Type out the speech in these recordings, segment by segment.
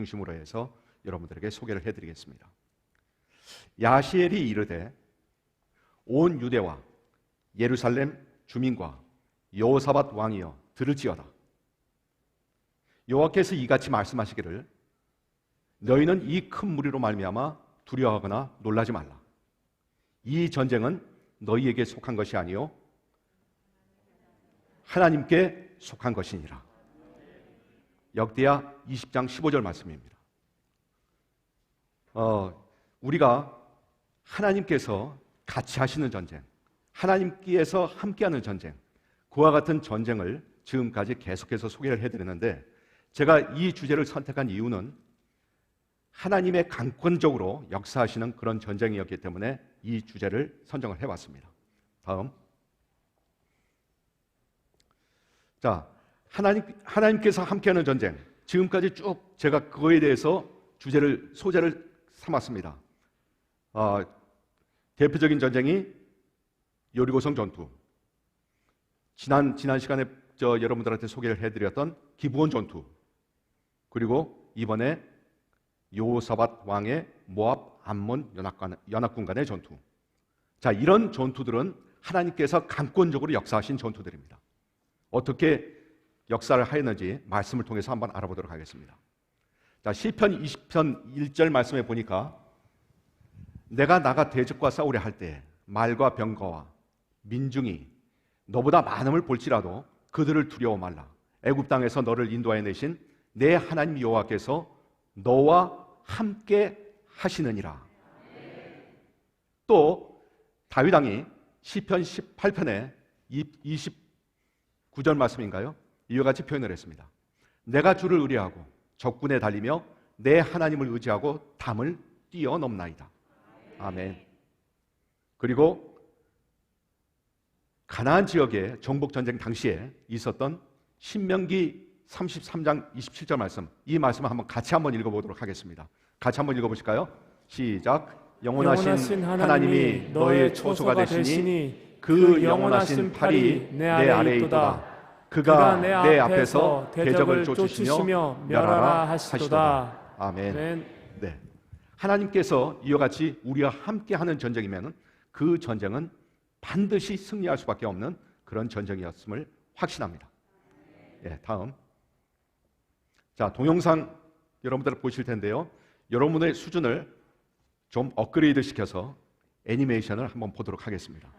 중심으로 해서 여러분들에게 소개를 해드리겠습니다. 야시엘이 이르되 온 유대와 예루살렘 주민과 여호사밧 왕이여 들을지어다. 여호와께서 이같이 말씀하시기를 너희는 이 큰 무리로 말미암아 두려워하거나 놀라지 말라. 이 전쟁은 너희에게 속한 것이 아니요 하나님께 속한 것이니라. 역대하 20장 15절 말씀입니다. 우리가 하나님께서 같이 하시는 전쟁, 하나님께서 함께하는 전쟁, 그와 같은 전쟁을 지금까지 계속해서 소개를 해드리는데, 제가 이 주제를 선택한 이유는 하나님의 강권적으로 역사하시는 그런 전쟁이었기 때문에 이 주제를 선정을 해봤습니다. 다음. 자, 하나님께서 함께하는 전쟁. 지금까지 쭉 제가 그거에 대해서 소재를 삼았습니다. 대표적인 전쟁이 여리고성 전투. 지난 시간에 여러분들한테 소개를 해드렸던 기브온 전투. 그리고 이번에 여호사밧 왕의 모압 암몬 연합군 간의 전투. 자, 이런 전투들은 하나님께서 강권적으로 역사하신 전투들입니다. 어떻게 역사를 하였는지 말씀을 통해서 한번 알아보도록 하겠습니다. 자, 시편 20편 1절 말씀에 보니까 내가 나가 대적과 싸우려 할 때 말과 병거와 민중이 너보다 많음을 볼지라도 그들을 두려워 말라. 애굽 땅에서 너를 인도하여 내신 내 하나님 여호와께서 너와 함께 하시느니라. 또 다윗 왕이 시편 18편에 29절 말씀인가요? 이와 같이 표현을 했습니다. 내가 주를 의뢰하고 적군에 달리며 내 하나님을 의지하고 담을 뛰어넘나이다. 아멘. 그리고 가나안 지역의 정복전쟁 당시에 있었던 신명기 33장 27절 말씀, 이 말씀을 같이 한번 읽어보도록 하겠습니다. 같이 한번 읽어보실까요? 시작. 영원하신 하나님이 너의 초소가 되시니 그 영원하신 팔이 내 아래에 있도다. 그가 내 앞에서 대적을 쫓으시며 멸하라 하시도다. 아멘. 네. 하나님께서 이와 같이 우리와 함께하는 전쟁이면 그 전쟁은 반드시 승리할 수밖에 없는 그런 전쟁이었음을 확신합니다. 예, 다음. 자, 동영상 여러분들 보실 텐데요. 여러분의 수준을 좀 업그레이드 시켜서 애니메이션을 한번 보도록 하겠습니다.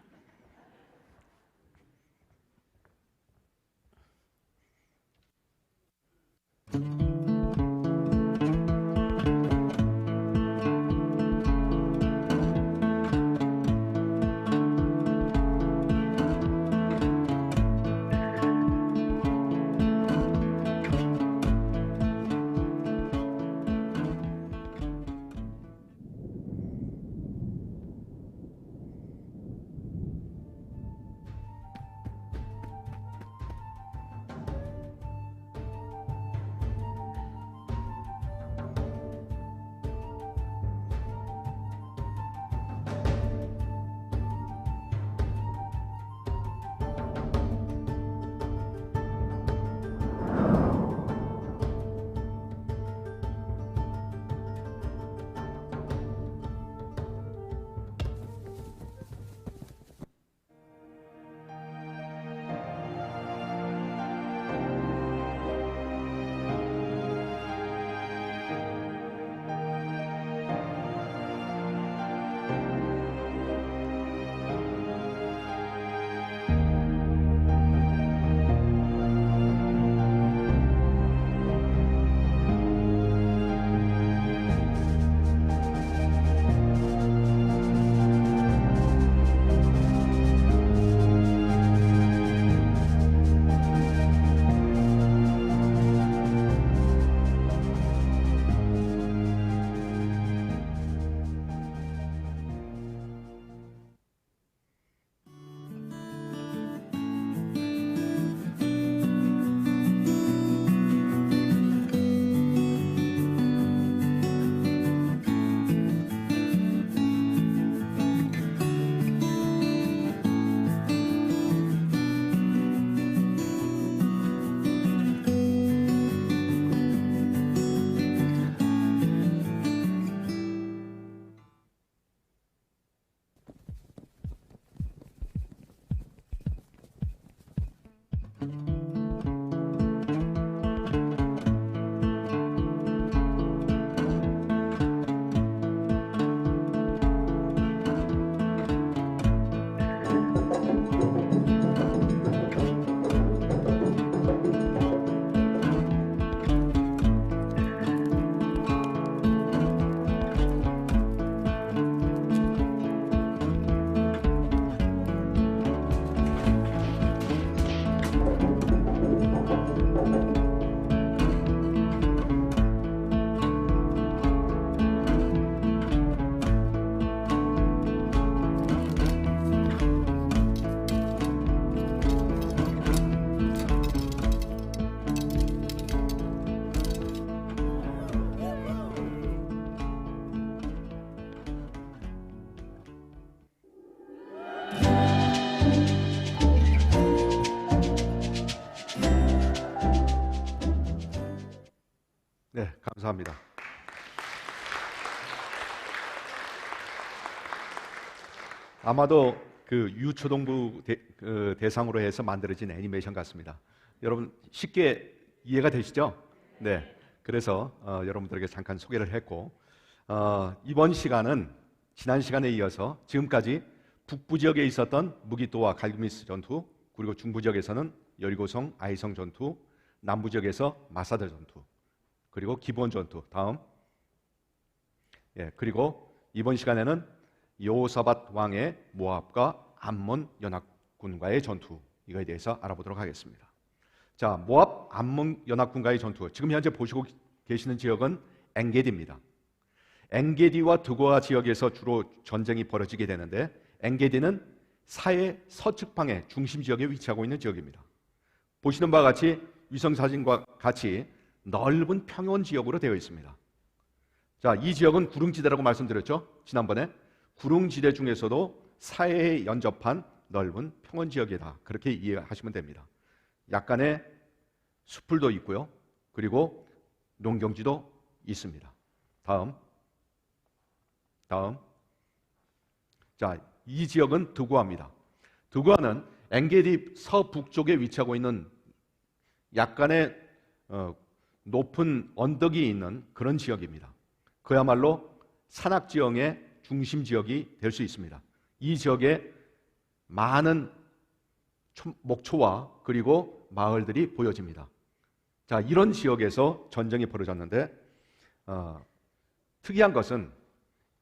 감사합니다. 아마도 그 유초등부 대상으로 해서 만들어진 애니메이션 같습니다. 여러분 쉽게 이해가 되시죠? 네. 그래서 여러분들에게 잠깐 소개를 했고 이번 시간은 지난 시간에 이어서 지금까지 북부 지역에 있었던 무기토와 갈그미스 전투, 그리고 중부 지역에서는 여리고성, 아이성 전투, 남부 지역에서 마사드 전투, 그리고 기브온 전투, 다음 그리고 이번 시간에는 여호사밧 왕의 모압과 암몬 연합군과의 전투, 이거에 대해서 알아보도록 하겠습니다. 자, 모압 암몬 연합군과의 전투, 지금 현재 보시고 계시는 지역은 엔게디입니다. 엔게디와 드고아 지역에서 주로 전쟁이 벌어지게 되는데, 엔게디는 사해 서측방의 중심 지역에 위치하고 있는 지역입니다. 보시는 바와 같이 위성사진과 같이 넓은 평원 지역으로 되어 있습니다. 자, 이 지역은 구릉지대라고 말씀드렸죠? 지난번에 구릉지대 중에서도 사해에 연접한 넓은 평원 지역이다, 그렇게 이해하시면 됩니다. 약간의 수풀도 있고요, 그리고 농경지도 있습니다. 다음. 자, 이 지역은 드고아입니다. 드고아는 엔게디 서북쪽에 위치하고 있는 약간의 높은 언덕이 있는 그런 지역입니다. 그야말로 산악지형의 중심 지역이 될 수 있습니다. 이 지역에 많은 목초와 그리고 마을들이 보여집니다. 자, 이런 지역에서 전쟁이 벌어졌는데 특이한 것은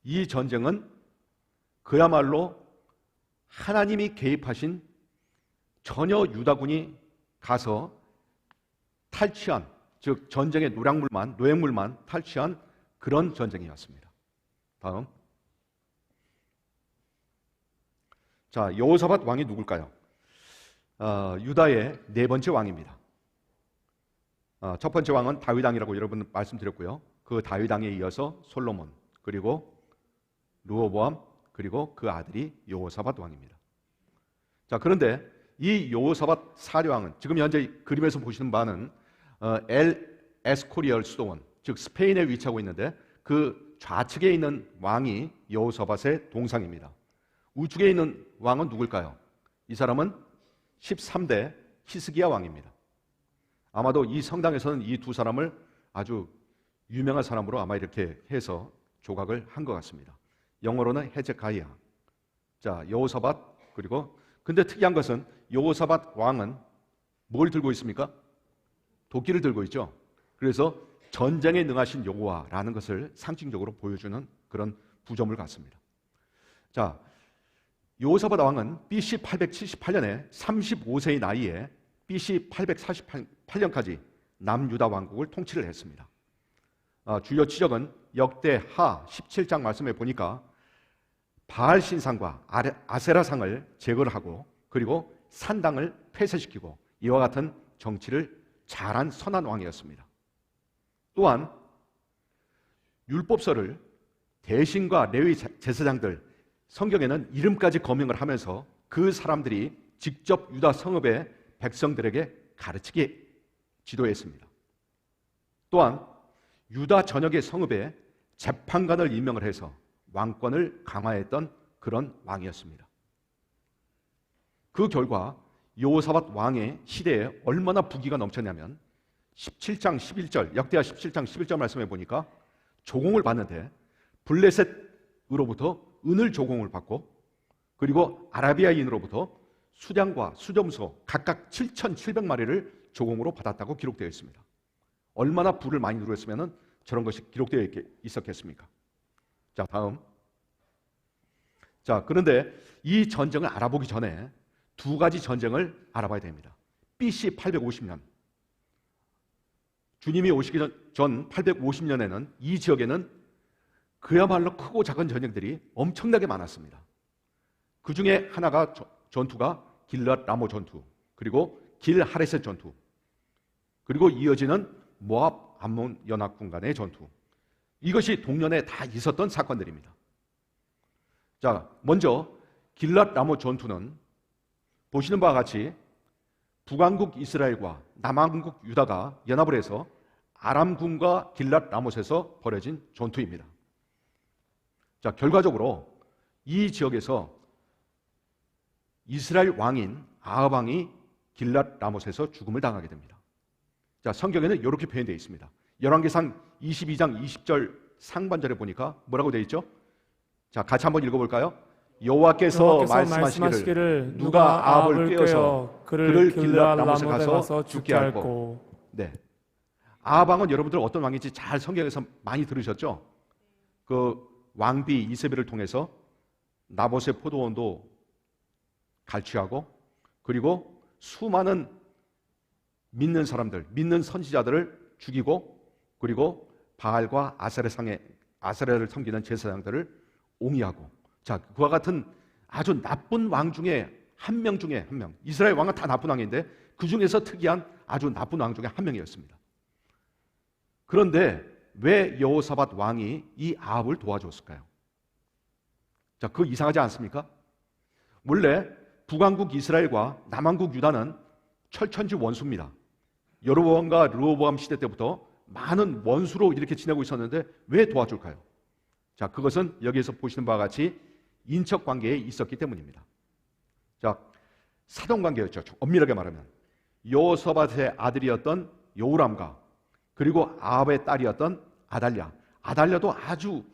이 전쟁은 그야말로 하나님이 개입하신, 전혀 유다군이 가서 탈취한, 즉 전쟁의 노획물만 탈취한 그런 전쟁이었습니다. 다음. 자, 여호사밧 왕이 누굴까요? 유다의 네 번째 왕입니다. 첫 번째 왕은 다윗 왕이라고 여러분 말씀드렸고요. 그 다윗 왕에 이어서 솔로몬, 그리고 르호보암, 그리고 그 아들이 여호사밧 왕입니다. 자, 그런데 이 여호사밧 사려왕은 지금 현재 그림에서 보시는 바는 엘 에스코리얼 수도원, 즉 스페인에 위치하고 있는데, 그 좌측에 있는 왕이 여호사밧의 동상입니다. 우측에 있는 왕은 누굴까요? 이 사람은 13대 히스기야 왕입니다. 아마도 이 성당에서는 이 두 사람을 아주 유명한 사람으로 아마 이렇게 해서 조각을 한 것 같습니다. 영어로는 헤제카이아. 자, 여호사밧, 그리고 근데 특이한 것은 여호사밧 왕은 뭘 들고 있습니까? 도끼를 들고 있죠. 그래서 전쟁에 능하신 여호와라는 것을 상징적으로 보여주는 그런 부점을 갖습니다. 자, 여호사밧 왕은 BC 878년에 35세의 나이에 BC 848년까지 남유다 왕국을 통치를 했습니다. 주요 지적은 역대하 17장 말씀에 보니까 바알 신상과 아세라상을 제거를 하고, 그리고 산당을 폐쇄시키고, 이와 같은 정치를 잘한 선한 왕이었습니다. 또한 율법서를 대신과 레위 제사장들, 성경에는 이름까지 거명을 하면서 그 사람들이 직접 유다 성읍의 백성들에게 가르치게 지도했습니다. 또한 유다 전역의 성읍에 재판관을 임명을 해서 왕권을 강화했던 그런 왕이었습니다. 그 결과 여호사밧 왕의 시대에 얼마나 부귀가 넘쳤냐면 17장 11절, 역대하 17장 11절 말씀해 보니까 조공을 받는데 블레셋으로부터 은을 조공을 받고, 그리고 아라비아인으로부터 수량과 수점소 각각 7,700마리를 조공으로 받았다고 기록되어 있습니다. 얼마나 부를 많이 누렸으면 저런 것이 기록되어 있었겠습니까? 자, 다음. 자, 그런데 이 전쟁을 알아보기 전에 두 가지 전쟁을 알아봐야 됩니다. BC 850년, 주님이 오시기 전 850년에는 이 지역에는 그야말로 크고 작은 전쟁들이 엄청나게 많았습니다. 그 중에 하나가 전투가 길랏 라모 전투, 그리고 길 하레셋 전투, 그리고 이어지는 모압 암몬 연합군 간의 전투, 이것이 동년에 다 있었던 사건들입니다. 자, 먼저 길랏 라모 전투는 보시는 바와 같이 북왕국 이스라엘과 남왕국 유다가 연합을 해서 아람군과 길랏 라못에서 벌어진 전투입니다. 자, 결과적으로 이 지역에서 이스라엘 왕인 아합 왕이 길랏 라못에서 죽음을 당하게 됩니다. 자, 성경에는 이렇게 표현되어 있습니다. 열왕기상 22장 20절 상반절에 보니까 뭐라고 되어 있죠? 자, 같이 한번 읽어볼까요? 여호와께서 말씀하시기를 누가 아합을 꾀어서 그를 길랏 라못에 가서 죽게 할꼬. 네, 아합 왕은 여러분들 어떤 왕인지 잘 성경에서 많이 들으셨죠? 그 왕비 이세벨을 통해서 나봇의 포도원도 갈취하고, 그리고 수많은 믿는 사람들, 믿는 선지자들을 죽이고, 그리고 바알과 아세라를 섬기는 제사장들을 옹이하고, 자, 그와 같은 아주 나쁜 왕 중에 한 명 중에 한 명. 이스라엘 왕은 다 나쁜 왕인데 그 중에서 특이한 아주 나쁜 왕 중에 한 명이었습니다. 그런데 왜 여호사밧 왕이 이 아합을 도와줬을까요? 자, 그거 이상하지 않습니까? 원래 북왕국 이스라엘과 남왕국 유다는 철천지 원수입니다. 여로보암과 르호보암 시대 때부터 많은 원수로 이렇게 지내고 있었는데 왜 도와줄까요? 자, 그것은 여기에서 보시는 바와 같이 인척 관계에 있었기 때문입니다. 자, 사돈 관계였죠. 엄밀하게 말하면 여호사밧의 아들이었던 여호람과 그리고 아합의 딸이었던 아달랴. 아달랴도 아주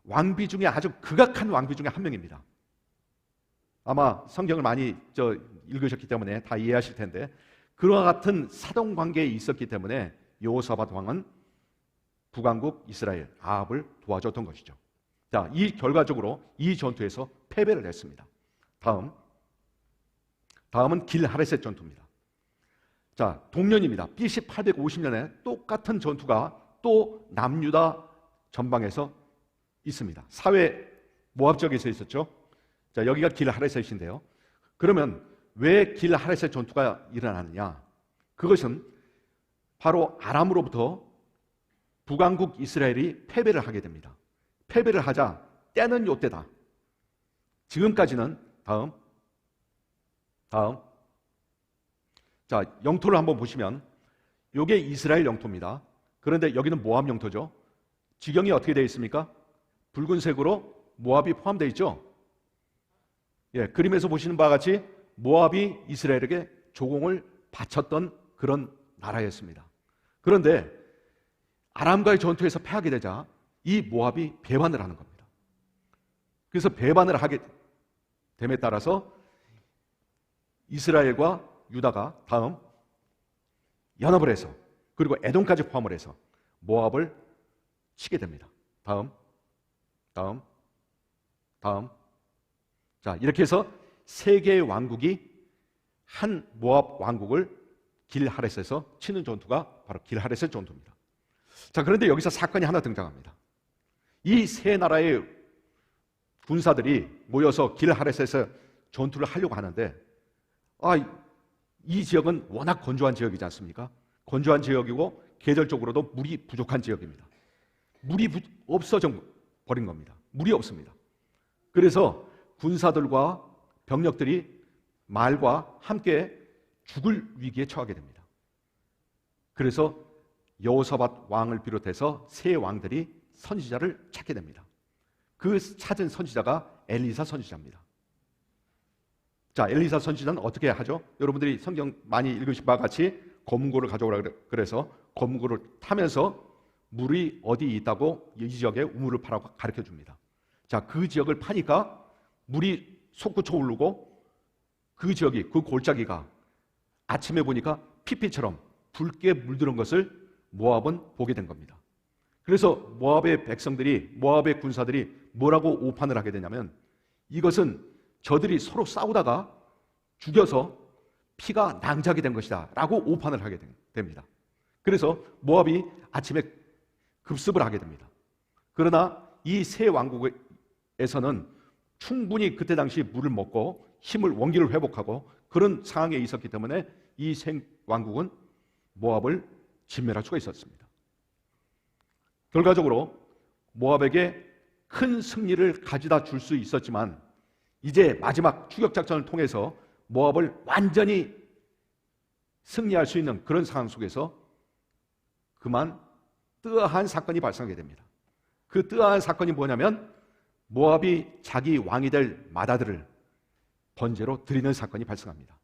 왕비 중에 아주 극악한 왕비 중에 한 명입니다. 아마 성경을 많이 읽으셨기 때문에 다 이해하실 텐데, 그와 같은 사돈 관계에 있었기 때문에 여호사밧 왕은 북왕국 이스라엘 아합을 도와줬던 것이죠. 자, 이 결과적으로 이 전투에서 패배를 했습니다. 다음은 길하레셋 전투입니다. 자, 동년입니다. BC 850년에 똑같은 전투가 또 남유다 전방에서 있습니다. 사회 모압 지역에서 있었죠. 자, 여기가 길하레셋인데요. 그러면 왜 길하레셋 전투가 일어나느냐? 그것은 바로 아람으로부터 북왕국 이스라엘이 패배를 하게 됩니다. 패배를 하자 때는 요때다. 지금까지는 다음. 자, 영토를 한번 보시면 이게 이스라엘 영토입니다. 그런데 여기는 모압 영토죠. 지경이 어떻게 되어 있습니까? 붉은색으로 모압이 포함되어 있죠. 예, 그림에서 보시는 바와 같이 모압이 이스라엘에게 조공을 바쳤던 그런 나라였습니다. 그런데 아람과의 전투에서 패하게 되자 이 모압이 배반을 하는 겁니다. 그래서 배반을 하게 됨에 따라서 이스라엘과 유다가 다음 연합을 해서, 그리고 에돔까지 포함을 해서 모압을 치게 됩니다. 다음. 자, 이렇게 해서 세 개의 왕국이 한 모압 왕국을 길하레셋에서 치는 전투가 바로 길하레셋 전투입니다. 자, 그런데 여기서 사건이 하나 등장합니다. 이 세 나라의 군사들이 모여서 길하레셋에서 전투를 하려고 하는데, 이 지역은 워낙 건조한 지역이지 않습니까? 건조한 지역이고 계절적으로도 물이 부족한 지역입니다. 물이 없어져 버린 겁니다. 물이 없습니다. 그래서 군사들과 병력들이 말과 함께 죽을 위기에 처하게 됩니다. 그래서 여호사밧 왕을 비롯해서 세 왕들이 선지자를 찾게 됩니다. 그 찾은 선지자가 엘리사 선지자입니다. 자, 엘리사 선지자는 어떻게 하죠? 여러분들이 성경 많이 읽으신 바와 같이 검은고를 가져오라 그래서 검은고를 타면서 물이 어디 있다고 이 지역에 우물을 파라고 가르쳐 줍니다. 자, 그 지역을 파니까 물이 솟구쳐 오르고 그 지역이, 그 골짜기가 아침에 보니까 피피처럼 붉게 물들은 것을 모압은 보게 된 겁니다. 그래서 모압의 백성들이, 모압의 군사들이 뭐라고 오판을 하게 되냐면, 이것은 저들이 서로 싸우다가 죽여서 피가 낭자하게 된 것이다 라고 오판을 하게 됩니다. 그래서 모압이 아침에 급습을 하게 됩니다. 그러나 이 세 왕국에서는 충분히 그때 당시 물을 먹고 힘을, 원기를 회복하고 그런 상황에 있었기 때문에 이 세 왕국은 모압을 진멸할 수가 있었습니다. 결과적으로 모압에게 큰 승리를 가져다 줄 수 있었지만, 이제 마지막 추격작전을 통해서 모압을 완전히 승리할 수 있는 그런 상황 속에서 그만 뜨아한 사건이 발생하게 됩니다. 그 뜨아한 사건이 뭐냐면 모압이 자기 왕이 될 마다들을 번제로 드리는 사건이 발생합니다.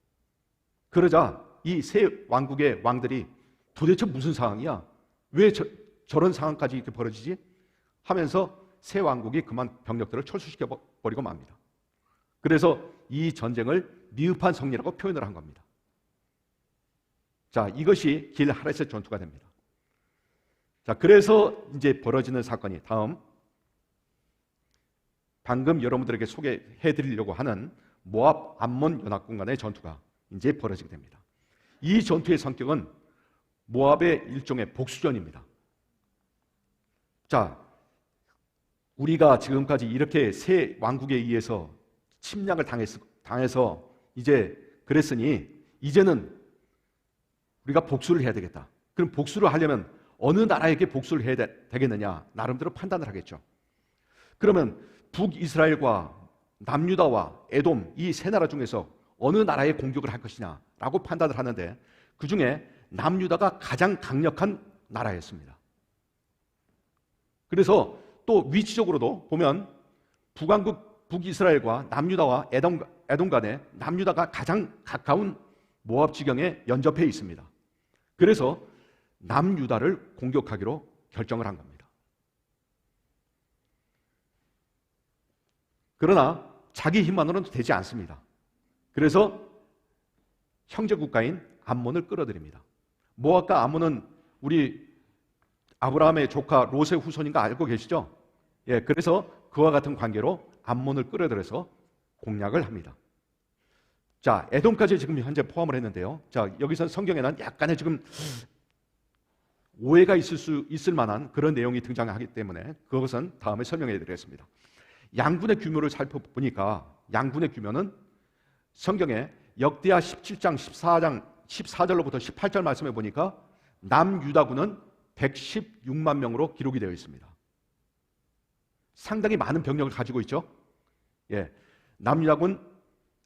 그러자 이 세 왕국의 왕들이 도대체 무슨 상황이야? 왜 저런 상황까지 이렇게 벌어지지? 하면서 세 왕국이 그만 병력들을 철수시켜버리고 맙니다. 그래서 이 전쟁을 미흡한 승리라고 표현을 한 겁니다. 자, 이것이 길 하레셋 전투가 됩니다. 자, 그래서 이제 벌어지는 사건이 다음 방금 여러분들에게 소개해 드리려고 하는 모압 암몬 연합군 간의 전투가 이제 벌어지게 됩니다. 이 전투의 성격은 모압의 일종의 복수전입니다. 자, 우리가 지금까지 이렇게 세 왕국에 의해서 침략을 당해서 이제 그랬으니 이제는 우리가 복수를 해야 되겠다. 그럼 복수를 하려면 어느 나라에게 복수를 해야 되겠느냐? 나름대로 판단을 하겠죠. 그러면 북이스라엘과 남유다와 에돔 이 세 나라 중에서 어느 나라에 공격을 할 것이냐라고 판단을 하는데 그 중에 남유다가 가장 강력한 나라였습니다. 그래서 또 위치적으로도 보면 북왕국 북이스라엘과 남유다와 에돔 간에 남유다가 가장 가까운 모압 지경에 연접해 있습니다. 그래서 남유다를 공격하기로 결정을 한 겁니다. 그러나 자기 힘만으로는 되지 않습니다. 그래서 형제 국가인 암몬을 끌어들입니다. 모압과 암몬은 우리 아브라함의 조카 롯의 후손인 거 알고 계시죠? 예, 그래서 그와 같은 관계로 암몬을 끌어들여서 공략을 합니다. 자, 에돔까지 지금 현재 포함을 했는데요. 자, 여기서 성경에는 약간의 지금 오해가 있을 만한 그런 내용이 등장하기 때문에 그것은 다음에 설명해 드리겠습니다. 양군의 규모를 살펴보니까 양군의 규모는 성경에 역대하 17장 14절로부터 18절 말씀해 보니까 남유다군은 116만 명으로 기록이 되어 있습니다. 상당히 많은 병력을 가지고 있죠. 예, 남유다군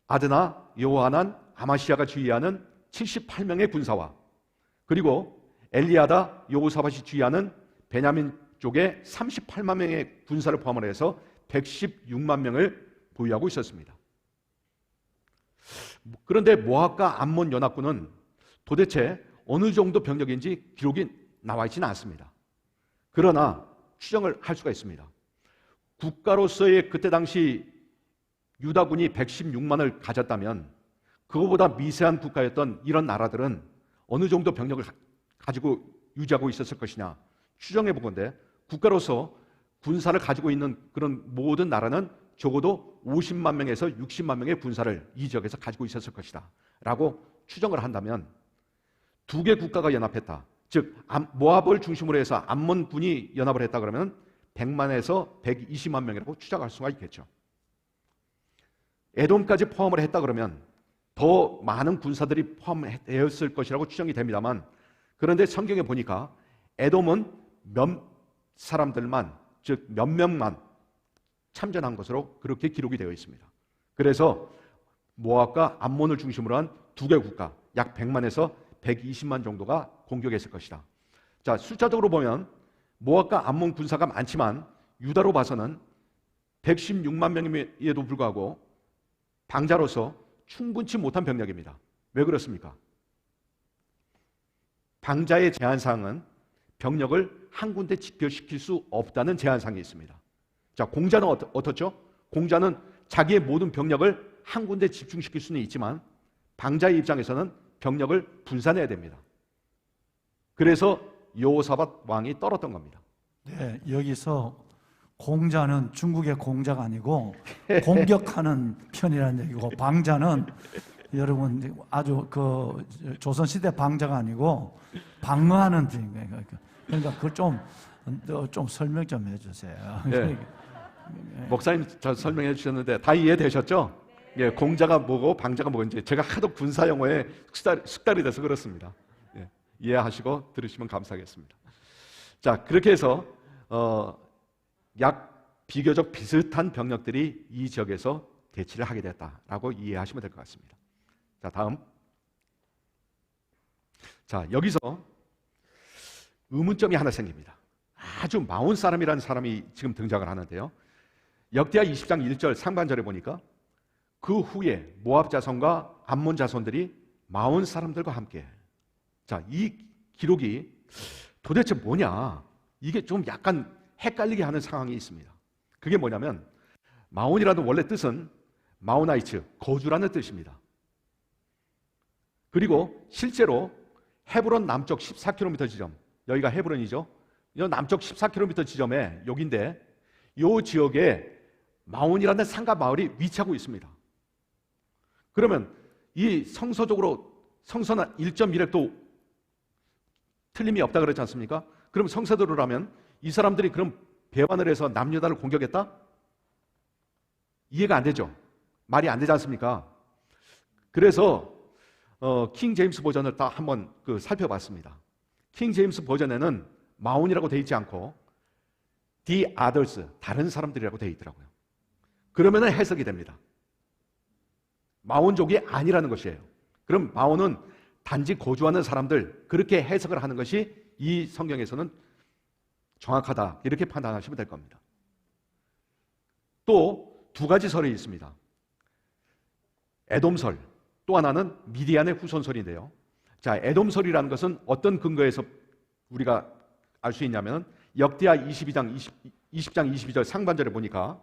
아드나, 요하난, 아마시아가 지휘하는 78명의 군사와 그리고 엘리야다, 여호사밧이 지휘하는 베냐민 쪽에 38만 명의 군사를 포함을 해서 116만 명을 보유하고 있었습니다. 그런데 모압과 암몬 연합군은 도대체 어느 정도 병력인지 기록이 나와 있지는 않습니다. 그러나 추정을 할 수가 있습니다. 국가로서의 그때 당시 유다군이 116만을 가졌다면 그거보다 미세한 국가였던 이런 나라들은 어느 정도 병력을 가지고 유지하고 있었을 것이냐 추정해 보건대 국가로서 군사를 가지고 있는 그런 모든 나라는 적어도 50만 명에서 60만 명의 군사를 이 지역에서 가지고 있었을 것이다 라고 추정을 한다면 두 개 국가가 연합했다. 즉 모압을 중심으로 해서 암몬군이 연합을 했다 그러면 100만에서 120만 명이라고 추정할 수가 있겠죠. 에돔까지 포함을 했다 그러면 더 많은 군사들이 포함되었을 것이라고 추정이 됩니다만 그런데 성경에 보니까 에돔은 몇 사람들만 즉 몇 명만 참전한 것으로 그렇게 기록이 되어 있습니다. 그래서 모압과 암몬을 중심으로 한 두 개 국가 약 100만에서 120만 정도가 공격했을 것이다. 자, 숫자적으로 보면 모압과 암몬 군사가 많지만 유다로 봐서는 116만 명임에도 불구하고 방자로서 충분치 못한 병력입니다. 왜 그렇습니까? 방자의 제한사항은 병력을 한 군데 집결시킬 수 없다는 제한사항이 있습니다. 자, 공자는 어떻죠? 공자는 자기의 모든 병력을 한 군데 집중시킬 수는 있지만 방자의 입장에서는 병력을 분산해야 됩니다. 그래서 여호사밧 왕이 떨었던 겁니다. 네, 여기서 공자는 중국의 공자가 아니고 공격하는 편이라는 얘기고 방자는 여러분 아주 그 조선시대 방자가 아니고 방어하는 편이에요. 그러니까 그걸 좀 설명 좀 해주세요. 네. 목사님 잘 설명해 주셨는데 다 이해되셨죠? 예, 공자가 뭐고 방자가 뭐인지 제가 하도 군사 용어에 숙달이 돼서 그렇습니다. 예, 이해하시고 들으시면 감사하겠습니다. 자, 그렇게 해서 약 비교적 비슷한 병력들이 이 지역에서 대치를 하게 됐다라고 이해하시면 될 것 같습니다. 자, 다음. 자, 여기서 의문점이 하나 생깁니다. 아주 마온 사람이라는 사람이 지금 등장을 하는데요. 역대하 20장 1절 상반절에 보니까 그 후에 모압 자손과 암몬 자손들이 마온 사람들과 함께. 자, 이 기록이 도대체 뭐냐? 이게 좀 약간 헷갈리게 하는 상황이 있습니다. 그게 뭐냐면 마온이라는 원래 뜻은 마오나이츠, 거주라는 뜻입니다. 그리고 실제로 헤브론 남쪽 14km 지점, 여기가 헤브론이죠. 이 남쪽 14km 지점에 여기인데 이 지역에 마온이라는 상가 마을이 위치하고 있습니다. 그러면 이 성서적으로 성서는 1.1획도 틀림이 없다 그러지 않습니까? 그럼 성서대로라면 이 사람들이 그럼 배반을 해서 남유다를 공격했다? 이해가 안 되죠. 말이 안 되지 않습니까? 그래서 킹 제임스 버전을 딱 한번 살펴봤습니다. 킹 제임스 버전에는 마온이라고 되어 있지 않고 the others, 다른 사람들이라고 되어 있더라고요. 그러면 해석이 됩니다. 마온족이 아니라는 것이에요. 그럼 마온은 단지 거주하는 사람들, 그렇게 해석을 하는 것이 이 성경에서는 정확하다, 이렇게 판단하시면 될 겁니다. 또 두 가지 설이 있습니다. 에돔설, 또 하나는 미디안의 후손설인데요. 자, 에돔설이라는 것은 어떤 근거에서 우리가 알 수 있냐면 역대하 20장 22절 상반절에 보니까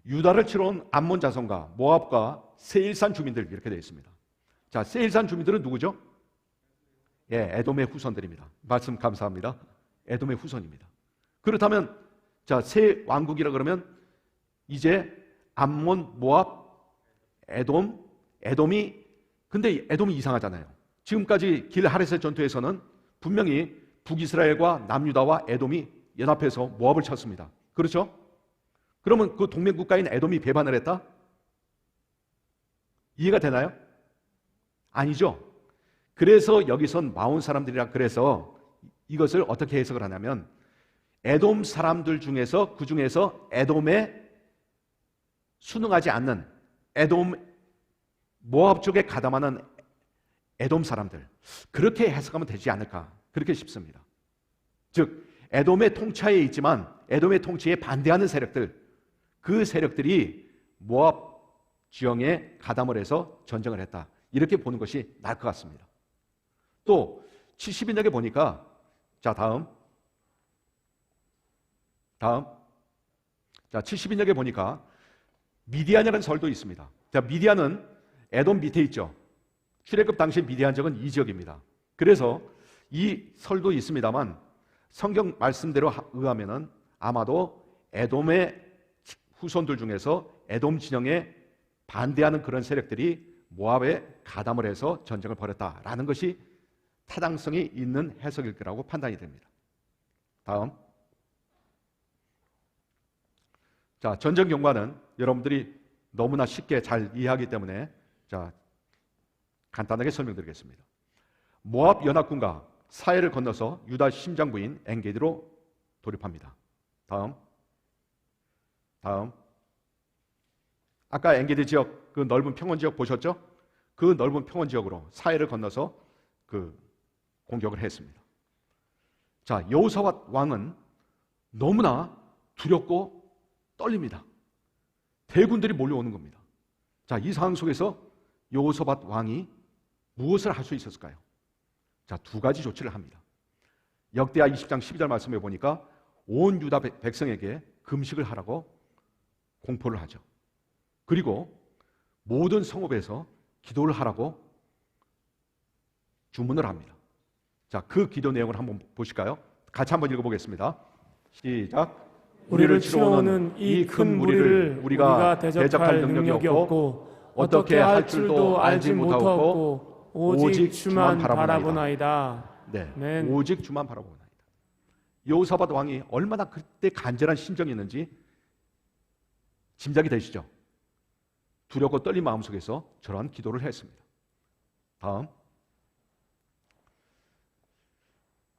유다를 치러 온 암몬 자손과 모압과 세일산 주민들, 이렇게 되어 있습니다. 자, 세일산 주민들은 누구죠? 예, 에돔의 후손들입니다. 말씀 감사합니다. 에돔의 후손입니다. 그렇다면 자, 새 왕국이라 그러면 이제 암몬, 모압, 에돔이, 근데 에돔이 이상하잖아요. 지금까지 길 하레셋 전투에서는 분명히 북이스라엘과 남유다와 에돔이 연합해서 모압을 쳤습니다. 그렇죠? 그러면 그 동맹국가인 에돔이 배반을 했다? 이해가 되나요? 아니죠. 그래서 여기선 마온 사람들이라 그래서 이것을 어떻게 해석을 하냐면 에돔 사람들 중에서, 그 중에서 에돔에 순응하지 않는 에돔, 모압 쪽에 가담하는 에돔 사람들, 그렇게 해석하면 되지 않을까, 그렇게 싶습니다. 즉 에돔의 통치하에 있지만 에돔의 통치에 반대하는 세력들, 그 세력들이 모압 지형에 가담을 해서 전쟁을 했다, 이렇게 보는 것이 나을 것 같습니다. 또 70인역에 보니까, 자, 다음 자, 70인역에 보니까 미디안이라는 설도 있습니다. 자, 미디안은 에돔 밑에 있죠. 출애굽 당시 미디안 지역은 이 지역입니다. 그래서 이 설도 있습니다만 성경 말씀대로 의하면은 아마도 에돔의 후손들 중에서 에돔 진영에 반대하는 그런 세력들이 모압에 가담을 해서 전쟁을 벌였다라는 것이 타당성이 있는 해석일 거라고 판단이 됩니다. 다음. 자, 전쟁 경과는 여러분들이 너무나 쉽게 잘 이해하기 때문에 자, 간단하게 설명드리겠습니다. 모압 연합군과 사해를 건너서 유다 심장부인 엔게디로 돌입합니다. 다음. 아까 엔게디 지역, 그 넓은 평원 지역 보셨죠? 그 넓은 평원 지역으로 사해를 건너서 공격을 했습니다. 자, 여호사밧 왕은 너무나 두렵고 떨립니다. 대군들이 몰려오는 겁니다. 자, 이 상황 속에서 여호사밧 왕이 무엇을 할 수 있었을까요? 자, 두 가지 조치를 합니다. 역대하 20장 12절 말씀에 보니까 온 유다 백성에게 금식을 하라고 공포를 하죠. 그리고 모든 성읍에서 기도를 하라고 주문을 합니다. 자, 그 기도 내용을 한번 보실까요? 같이 한번 읽어보겠습니다. 시작. 우리를 치러오는 이 큰 무리를 우리가 대적할 능력이 없고 어떻게 할 줄도 알지 못하고 오직 주만 바라보나이다. 네, 아멘. 오직 주만 바라보나이다. 여호사밧 왕이 얼마나 그때 간절한 심정이 있는지 짐작이 되시죠? 두렵고 떨린 마음속에서 저러한 기도를 했습니다. 다음.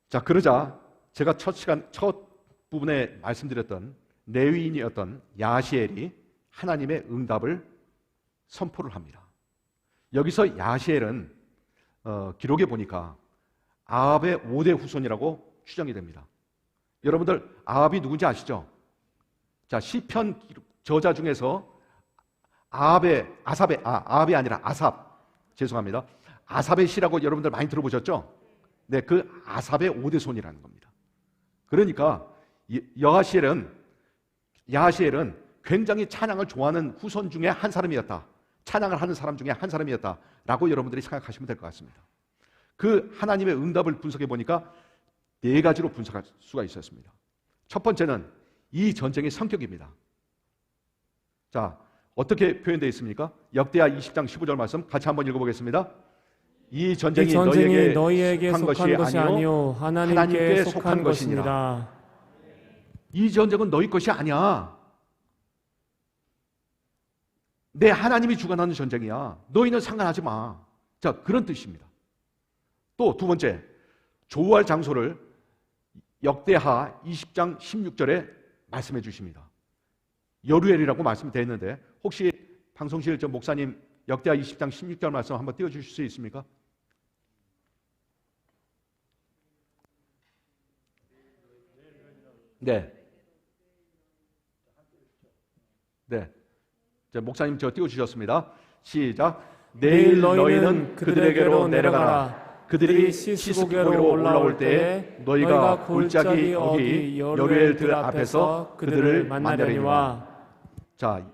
자, 그러자 제가 첫 부분에 말씀드렸던 레위인이었던 야시엘이 하나님의 응답을 선포를 합니다. 여기서 야시엘은 기록에 보니까 아합의 5대 후손이라고 추정이 됩니다. 여러분들 아합이 누군지 아시죠? 자, 시편 저자 중에서 아합이 아니라 아삽, 죄송합니다. 아삽의 시라고 여러분들 많이 들어보셨죠? 네, 그 아삽의 5대 손이라는 겁니다. 그러니까 야하시엘은 굉장히 찬양을 좋아하는 후손 중에 한 사람이었다. 찬양을 하는 사람 중에 한 사람이었다라고 여러분들이 생각하시면 될 것 같습니다. 그 하나님의 응답을 분석해 보니까 4가지로 분석할 수가 있었습니다. 첫 번째는 이 전쟁의 성격입니다. 자, 어떻게 표현되어 있습니까? 역대하 20장 15절 말씀 같이 한번 읽어보겠습니다. 이 전쟁이 너희에게 속한 것이 아니요 하나님께 속한 것이니라. 이 전쟁은 너희 것이 아니야. 내 하나님이 주관하는 전쟁이야. 너희는 상관하지 마. 자, 그런 뜻입니다. 또 두 번째, 조우할 장소를 역대하 20장 16절에 말씀해 주십니다. 여루엘이라고 말씀되어 있는데 혹시 방송실 목사님 역대하 20장 16절 말씀 한번 띄워주실 수 있습니까? 네. 네. 자, 목사님 저 띄워주셨습니다. 시작. 내일 너희는 그들에게로 내려가라. 그들이 시스고게로 올라올 때 너희가 골짜기 어기 여루엘 들 앞에서 그들을 만나려니와. 자,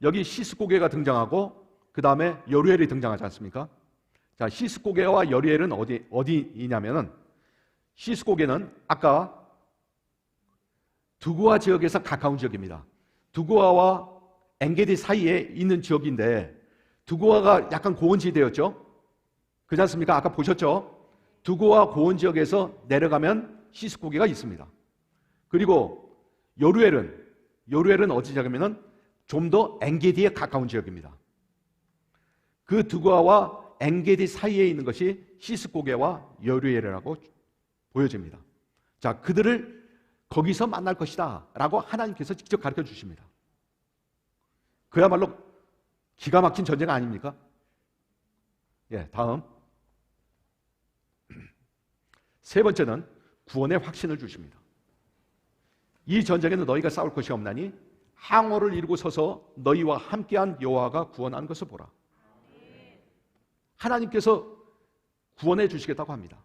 여기 시스고게가 등장하고 그 다음에 여루엘이 등장하지 않습니까? 자, 시스고게와 여루엘은 어디이냐면은 시스고게는 아까 두고아 지역에서 가까운 지역입니다. 두고아와 엔게디 사이에 있는 지역인데 두고아가 약간 고원지대였죠? 그렇지 않습니까? 아까 보셨죠? 두고아 고원 지역에서 내려가면 시스고게가 있습니다. 그리고 여루엘은 어디 지역이냐면 좀 더 엔게디에 가까운 지역입니다. 그 두고아와 엔게디 사이에 있는 것이 시스고게와 여루엘이라고 보여집니다. 자, 그들을 거기서 만날 것이다 라고 하나님께서 직접 가르쳐 주십니다. 그야말로 기가 막힌 전쟁 아닙니까? 예, 다음 세 번째는 구원의 확신을 주십니다. 이 전쟁에는 너희가 싸울 것이 없나니 항오를 이루고 서서 너희와 함께한 여호와가 구원한 것을 보라. 하나님께서 구원해 주시겠다고 합니다.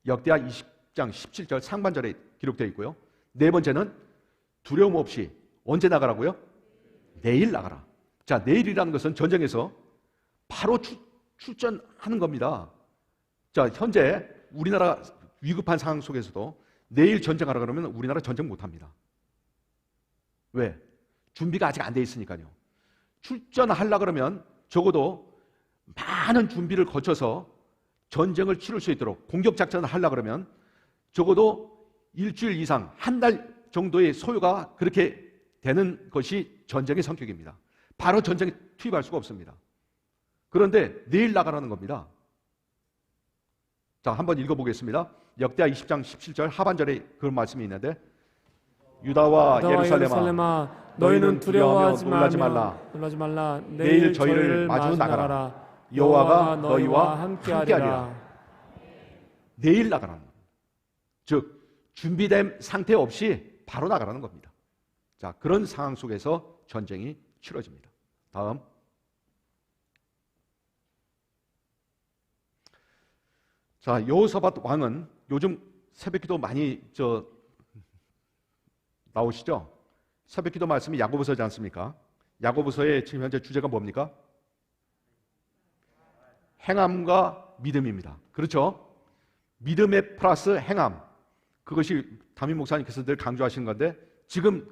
역대하 20장 17절 상반절에 기록되어 있고요. 네 번째는 두려움 없이 언제 나가라고요? 내일 나가라. 자, 내일이라는 것은 전쟁에서 바로 출전하는 겁니다. 자, 현재 우리나라 위급한 상황 속에서도 내일 전쟁하라 그러면 우리나라 전쟁 못합니다. 왜? 준비가 아직 안 돼 있으니까요. 출전하려 그러면 적어도 많은 준비를 거쳐서 전쟁을 치를 수 있도록 공격 작전을 하려 그러면 적어도 일주일 이상, 한 달 정도의 소요가 그렇게 되는 것이 전쟁의 성격입니다. 바로 전쟁에 투입할 수가 없습니다. 그런데 내일 나가라는 겁니다. 자, 한번 읽어보겠습니다. 역대하 20장 17절 하반절에 그런 말씀이 있는데 유다와 예루살렘아 너희는 두려워하지 말라. 내일 저희를 마주 나가라. 여호와가 너희와 함께하리라. 내일 나가라는 겁니다. 즉 준비된 상태 없이 바로 나가라는 겁니다. 자, 그런 상황 속에서 전쟁이 치러집니다. 다음 자, 여호사밧 왕은 요즘 새벽기도 많이 나오시죠? 새벽기도 말씀이 야고보서지 않습니까? 야고보서의 지금 현재 주제가 뭡니까? 행함과 믿음입니다. 그렇죠? 믿음에 플러스 행함. 그것이 담임 목사님께서 늘 강조하신 건데 지금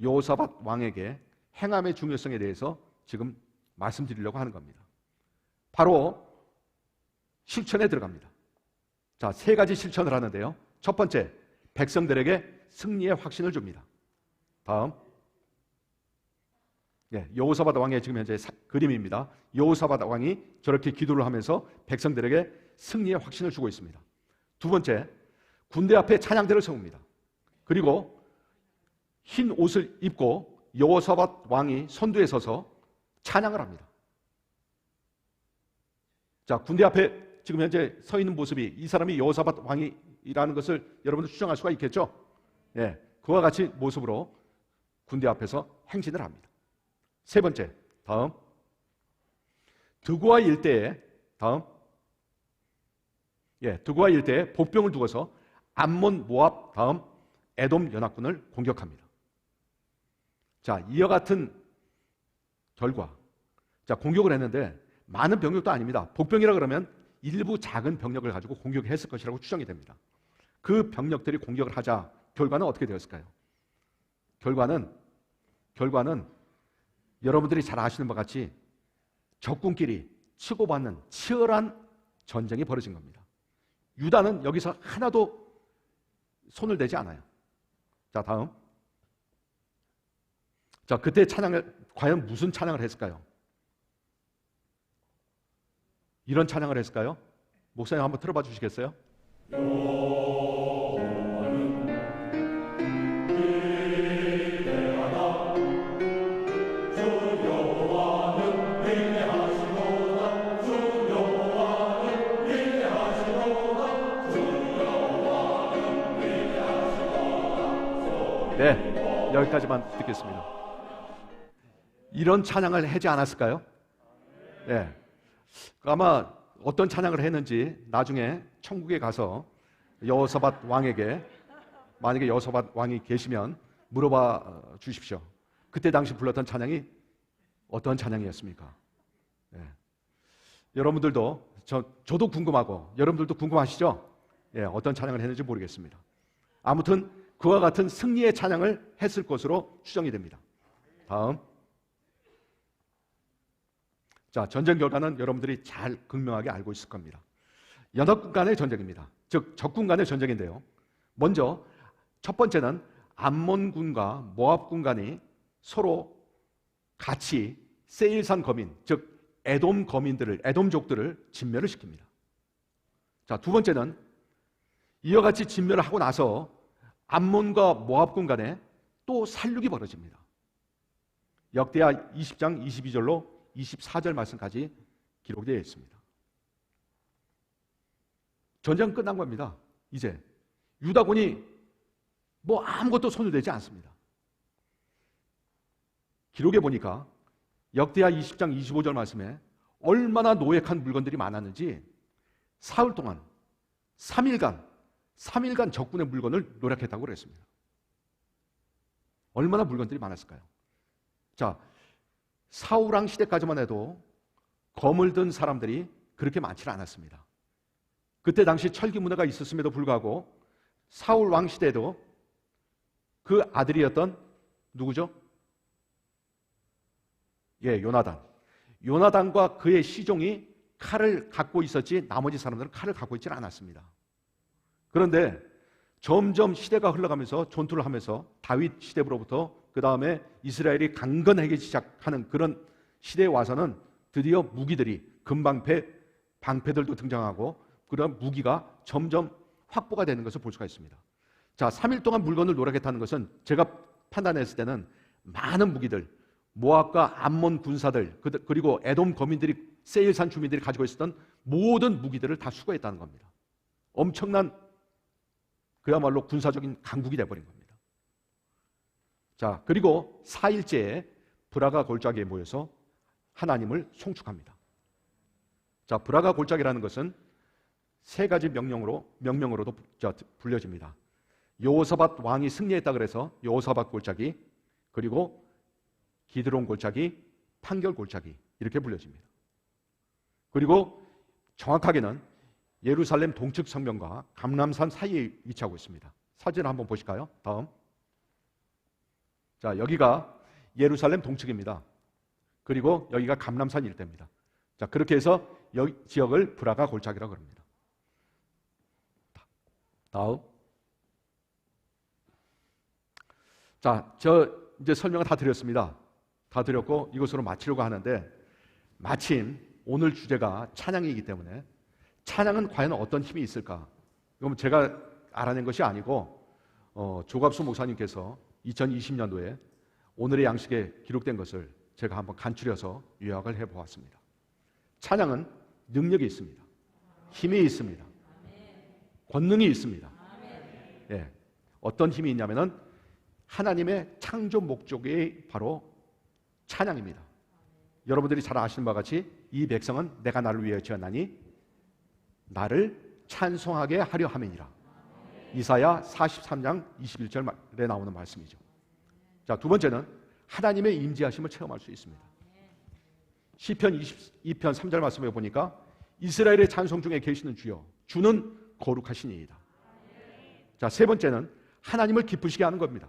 여호사밧 왕에게 행함의 중요성에 대해서 지금 말씀드리려고 하는 겁니다. 바로 실천에 들어갑니다. 자, 3가지 실천을 하는데요. 첫 번째, 백성들에게 승리의 확신을 줍니다. 다음, 여호사밧 왕의 지금 현재 그림입니다. 여호사밧 왕이 저렇게 기도를 하면서 백성들에게 승리의 확신을 주고 있습니다. 두 번째, 군대 앞에 찬양대를 세웁니다. 그리고 흰 옷을 입고 여호사밧 왕이 선두에 서서 찬양을 합니다. 자, 군대 앞에 지금 현재 서 있는 모습이 이 사람이 여호사밧 왕이라는 것을 여러분들 추정할 수가 있겠죠? 예, 그와 같이 모습으로 군대 앞에서 행진을 합니다. 세 번째, 다음. 드고아 일대에 드고아 일대에 복병을 두고서 암몬, 모압, 다음 에돔 연합군을 공격합니다. 자, 이와 같은 결과. 자, 공격을 했는데 많은 병력도 아닙니다. 복병이라 그러면 일부 작은 병력을 가지고 공격했을 것이라고 추정이 됩니다. 그 병력들이 공격을 하자 결과는 어떻게 되었을까요? 결과는 여러분들이 잘 아시는 것 같이 적군끼리 치고받는 치열한 전쟁이 벌어진 겁니다. 유다는 여기서 하나도 손을 대지 않아요. 자, 다음. 자, 그때 찬양을 과연 무슨 찬양을 했을까요? 이런 찬양을 했을까요? 목사님 한번 틀어봐 주시겠어요? 네, 여기까지만 듣겠습니다. 이런 찬양을 하지 않았을까요? 네. 아마 어떤 찬양을 했는지 나중에 천국에 가서 여호사밧 왕에게, 만약에 여호사밧 왕이 계시면 물어봐 주십시오. 그때 당시 불렀던 찬양이 어떤 찬양이었습니까? 네. 여러분들도 저도 궁금하고 여러분들도 궁금하시죠? 예, 어떤 찬양을 했는지 모르겠습니다. 아무튼 그와 같은 승리의 찬양을 했을 것으로 추정이 됩니다. 다음. 자, 전쟁 결과는 여러분들이 잘 극명하게 알고 있을 겁니다. 연합군 간의 전쟁입니다. 즉 적군 간의 전쟁인데요. 먼저 첫 번째는 암몬군과 모압군 간이 서로 같이 세일산 거민, 즉 에돔 거민들을, 에돔족들을 진멸을 시킵니다. 자, 두 번째는 이와 같이 진멸을 하고 나서 암몬과 모압군 간에 또 살육이 벌어집니다. 역대하 20장 22절로 24절 말씀까지 기록되어 있습니다. 전쟁은 끝난 겁니다. 이제 유다군이 뭐 아무것도 손을 대지 않습니다. 기록에 보니까 역대하 20장 25절 말씀에 얼마나 노획한 물건들이 많았는지 사흘 동안 3일간 적군의 물건을 노략했다고 그랬습니다. 얼마나 물건들이 많았을까요? 자, 사울왕 시대까지만 해도 검을 든 사람들이 그렇게 많지는 않았습니다. 그때 당시 철기 문화가 있었음에도 불구하고 사울왕 시대에도 그 아들이었던 누구죠? 예, 요나단과 그의 시종이 칼을 갖고 있었지 나머지 사람들은 칼을 갖고 있지는 않았습니다. 그런데 점점 시대가 흘러가면서 전투를 하면서 다윗 시대로부터 그 다음에 이스라엘이 강건해지기 시작하는 그런 시대에 와서는 드디어 무기들이 금방패, 방패들도 등장하고 그런 무기가 점점 확보가 되는 것을 볼 수가 있습니다. 자, 3일 동안 물건을 노략했다는 것은 제가 판단했을 때는 많은 무기들, 모압과 암몬 군사들 그리고 에돔 거민들이 세일산 주민들이 가지고 있었던 모든 무기들을 다 수거했다는 겁니다. 엄청난 그야말로 군사적인 강국이 되어버린 겁니다. 자, 그리고 4일째에 브라가 골짜기에 모여서 하나님을 송축합니다. 자, 브라가 골짜기라는 것은 세 가지 명명으로도 불려집니다. 여호사밧 왕이 승리했다 그래서 여호사밧 골짜기, 그리고 기드론 골짜기, 판결 골짜기 이렇게 불려집니다. 그리고 정확하게는 예루살렘 동측 성벽과 감람산 사이에 위치하고 있습니다. 사진을 한번 보실까요? 다음. 자, 여기가 예루살렘 동측입니다. 그리고 여기가 감람산 일대입니다. 자, 그렇게 해서 여기 지역을 브라가 골짜기라고 합니다. 다음. 자, 이제 설명을 다 드렸습니다. 다 드렸고 이것으로 마치려고 하는데 마침 오늘 주제가 찬양이기 때문에 찬양은 과연 어떤 힘이 있을까? 이건 제가 알아낸 것이 아니고 조갑수 목사님께서 2020년도에 오늘의 양식에 기록된 것을 제가 한번 간추려서 요약을 해보았습니다. 찬양은 능력이 있습니다. 힘이 있습니다. 권능이 있습니다. 예. 어떤 힘이 있냐면은 하나님의 창조 목적이 바로 찬양입니다. 여러분들이 잘 아시는 바와 같이 이 백성은 내가 나를 위하여 지었나니 나를 찬송하게 하려 함이니라. 이사야 43장 21절에 나오는 말씀이죠. 자, 두 번째는 하나님의 임재하심을 체험할 수 있습니다. 시편 22편 3절 말씀에 보니까 이스라엘의 찬송 중에 계시는 주여 주는 거룩하시니이다. 자, 세 번째는 하나님을 기쁘시게 하는 겁니다.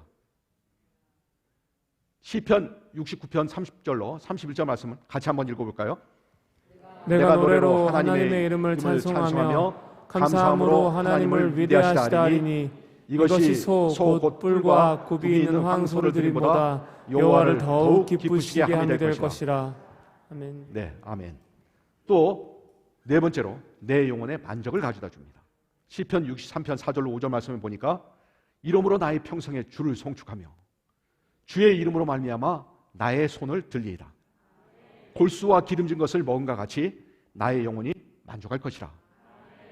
시편 69편 30절로 31절 말씀은 같이 한번 읽어볼까요? 내가 노래로 하나님의 이름을 찬송하며 감사함으로 하나님을 위대하시다 하리니 이것이 소 곧 뿔과 굽이 있는 황소를 드림보다 여호와를 더욱 기쁘시게 함이 될 것이라. 아멘. 네, 아멘. 또 네 번째로 내 영혼의 만족을 가져다 줍니다. 시편 63편 4절로 5절 말씀을 보니까 이러므로 나의 평생에 주를 송축하며 주의 이름으로 말미암아 나의 손을 들리이다. 골수와 기름진 것을 먹은과 같이 나의 영혼이 만족할 것이라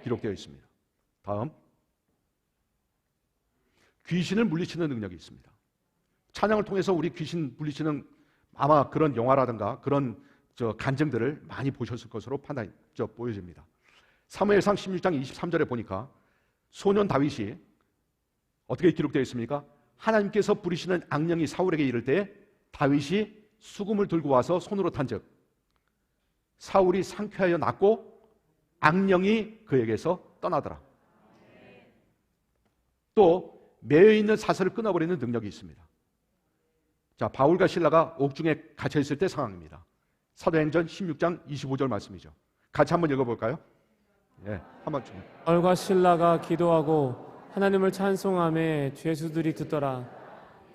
기록되어 있습니다. 다음, 귀신을 물리치는 능력이 있습니다. 찬양을 통해서 우리 귀신 물리치는 아마 그런 영화라든가 그런 간증들을 많이 보셨을 것으로 보여집니다. 사무엘상 16장 23절에 보니까 소년 다윗이 어떻게 기록되어 있습니까? 하나님께서 부리시는 악령이 사울에게 이를 때 다윗이 수금을 들고 와서 손으로 탄즉 사울이 상쾌하여 낫고 악령이 그에게서 떠나더라. 또 매여 있는 사슬을 끊어버리는 능력이 있습니다. 자, 바울과 실라가 옥중에 갇혀 있을 때 상황입니다. 사도행전 16장 25절 말씀이죠. 같이 한번 읽어볼까요? 예, 한번 좀. 바울과 실라가 기도하고 하나님을 찬송하며 죄수들이 듣더라.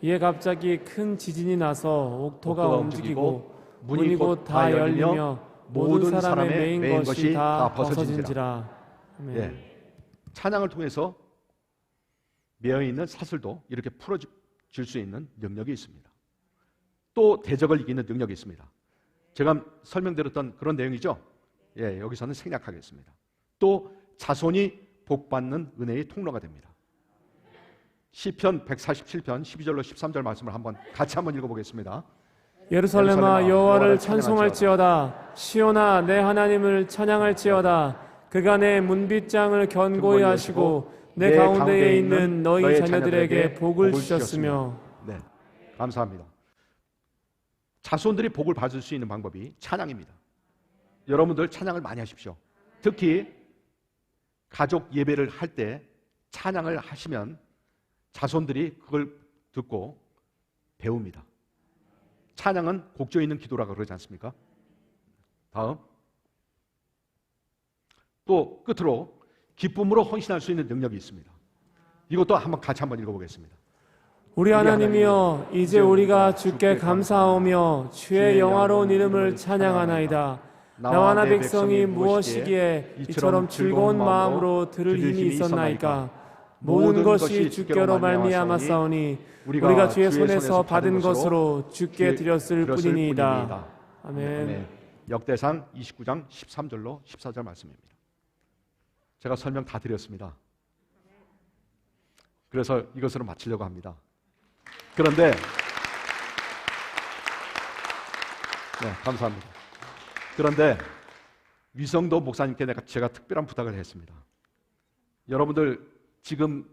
이에 갑자기 큰 지진이 나서 옥토가 움직이고 문이 곧 다 열리며 모든 사람의 매인 것이 다 벗어진지라. 예, 찬양을 통해서 매여있는 사슬도 이렇게 풀어질 수 있는 능력이 있습니다. 또 대적을 이기는 능력이 있습니다. 제가 설명드렸던 그런 내용이죠. 예, 여기서는 생략하겠습니다. 또 자손이 복받는 은혜의 통로가 됩니다. 시편 147편 12절로 13절 말씀을 같이 한번 읽어보겠습니다. 예루살렘아 여호와를 찬송할지어다. 시온아 내 하나님을 찬양할지어다. 그가 내 문빗장을 견고히 하시고 내 가운데에 있는 너희 자녀들에게 복을 주셨으며. 네, 감사합니다. 자손들이 복을 받을 수 있는 방법이 찬양입니다. 여러분들 찬양을 많이 하십시오. 특히 가족 예배를 할 때 찬양을 하시면 자손들이 그걸 듣고 배웁니다. 찬양은 곡조 있는 기도라고 그러지 않습니까? 다음, 또 끝으로 기쁨으로 헌신할 수 있는 능력이 있습니다. 이것도 같이 한번 읽어보겠습니다. 우리 하나님이여 이제 우리가 주께 감사하오며 주의 영화로운 이름을 찬양하나이다. 나와 나 백성이 무엇이기에 이처럼 즐거운 마음으로 들을 힘이 있었나이까. 모든 것이 주께로 말미암았사오니 우리가 주의 손에서 받은 것으로 주께 드렸을 뿐이니이다. 아멘. 역대상 29장 13절로 14절 말씀입니다. 제가 설명 다 드렸습니다. 그래서 이것으로 마치려고 합니다. 그런데 네, 감사합니다. 그런데 위성도 목사님께 제가 특별한 부탁을 했습니다. 여러분들 지금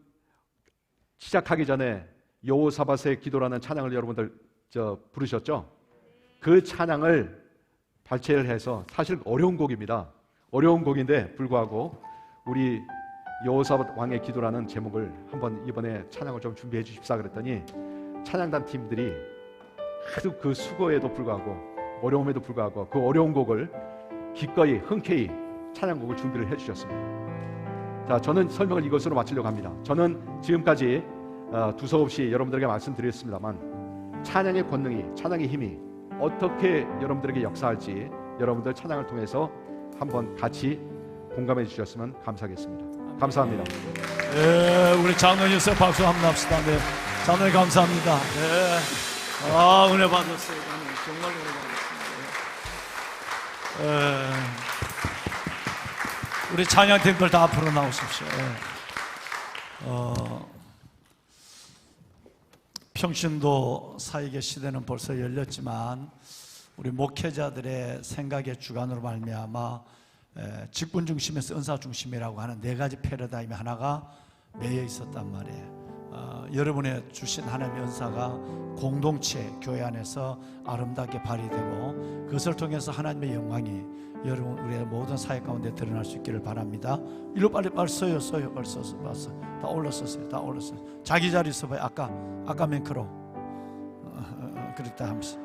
시작하기 전에 여호사밧의 기도라는 찬양을 여러분들 부르셨죠? 그 찬양을 발췌를 해서 사실 어려운 곡입니다. 어려운 곡인데 불구하고 우리 여호사밧 왕의 기도라는 제목을 한번 이번에 찬양을 좀 준비해 주십사 그랬더니 찬양단 팀들이 하도 그 수고에도 불구하고 어려움에도 불구하고 그 어려운 곡을 기꺼이 흔쾌히 찬양곡을 준비를 해주셨습니다. 자, 저는 설명을 이것으로 마치려고 합니다. 저는 지금까지 두서없이 여러분들에게 말씀드렸습니다만 찬양의 권능이, 찬양의 힘이 어떻게 여러분들에게 역사할지 여러분들 찬양을 통해서 한번 같이 공감해 주셨으면 감사하겠습니다. 감사합니다. 네, 우리 장로님 요셉 박수 한번 합시다. 네, 장로님 감사합니다. 네, 은혜 받았어요. 정말 은혜 받았습니다. 우리 찬양팀들 다 앞으로 나오십시오. 평신도 사역의 시대는 벌써 열렸지만 우리 목회자들의 생각의 주관으로 말미암아 직분 중심에서 은사 중심이라고 하는 네 가지 패러다임이 하나가 매여 있었단 말이에요. 여러분의 주신 하나님의 은사가 공동체 교회 안에서 아름답게 발휘되고 그것을 통해서 하나님의 영광이 여러분 우리의 모든 사역 가운데 드러날 수 있기를 바랍니다. 일로 빨리 써요. 빨리 써서 봤어. 다 올렸었어요. 다 올렸어요. 자기 자리 써봐요. 아까 맨 크로 그랬다 하면서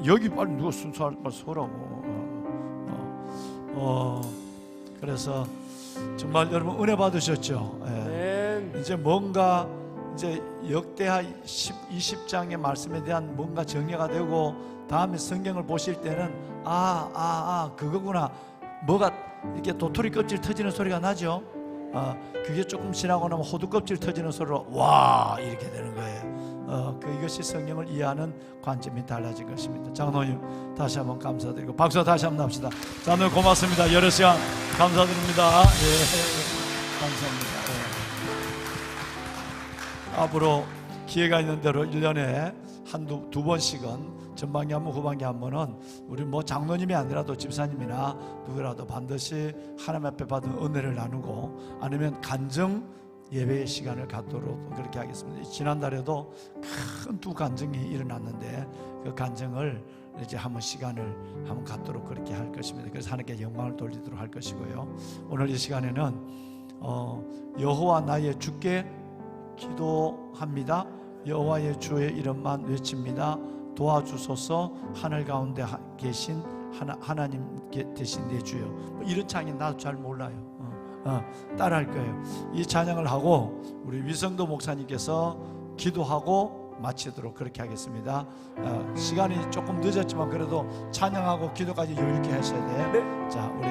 여기 빨리 누가 순서할 빨리 서라고. 그래서 정말 여러분 은혜 받으셨죠? 이제 뭔가 이제 역대하 20장의 말씀에 대한 뭔가 정리가 되고 다음에 성경을 보실 때는 그거구나. 뭐가 이렇게 도토리 껍질 터지는 소리가 나죠? 그게 조금 지나고 나면 호두 껍질 터지는 소리로 와 이렇게 되는 거예요. 이것이 성경을 이해하는 관점이 달라진 것입니다. 장로님 다시 한번 감사드리고 박수 다시 한번 합시다. 장로님 고맙습니다. 여러 시간 감사드립니다. 감사합니다. 앞으로 기회가 있는 대로 1년에 두 번씩은 전반기 한 번, 후반기 한 번은 우리 장로님이 아니라도 집사님이나 누구라도 반드시 하나님 앞에 받은 은혜를 나누고 아니면 간증 예배의 시간을 갖도록 그렇게 하겠습니다. 지난달에도 큰 두 간증이 일어났는데 그 간증을 이제 한번 시간을 한번 갖도록 그렇게 할 것입니다. 그래서 하나님께 영광을 돌리도록 할 것이고요. 오늘 이 시간에는 여호와 나의 주께 기도합니다. 여호와의 주의 이름만 외칩니다. 도와주소서. 하늘 가운데 계신 하나님 대신 내 주여. 이런 찬양 나도 잘 몰라요. 따라할 거예요. 이 찬양을 하고 우리 위성도 목사님께서 기도하고 마치도록 그렇게 하겠습니다. 시간이 조금 늦었지만 그래도 찬양하고 기도까지 여유 있게 하셔야 돼요. 네. 자, 우리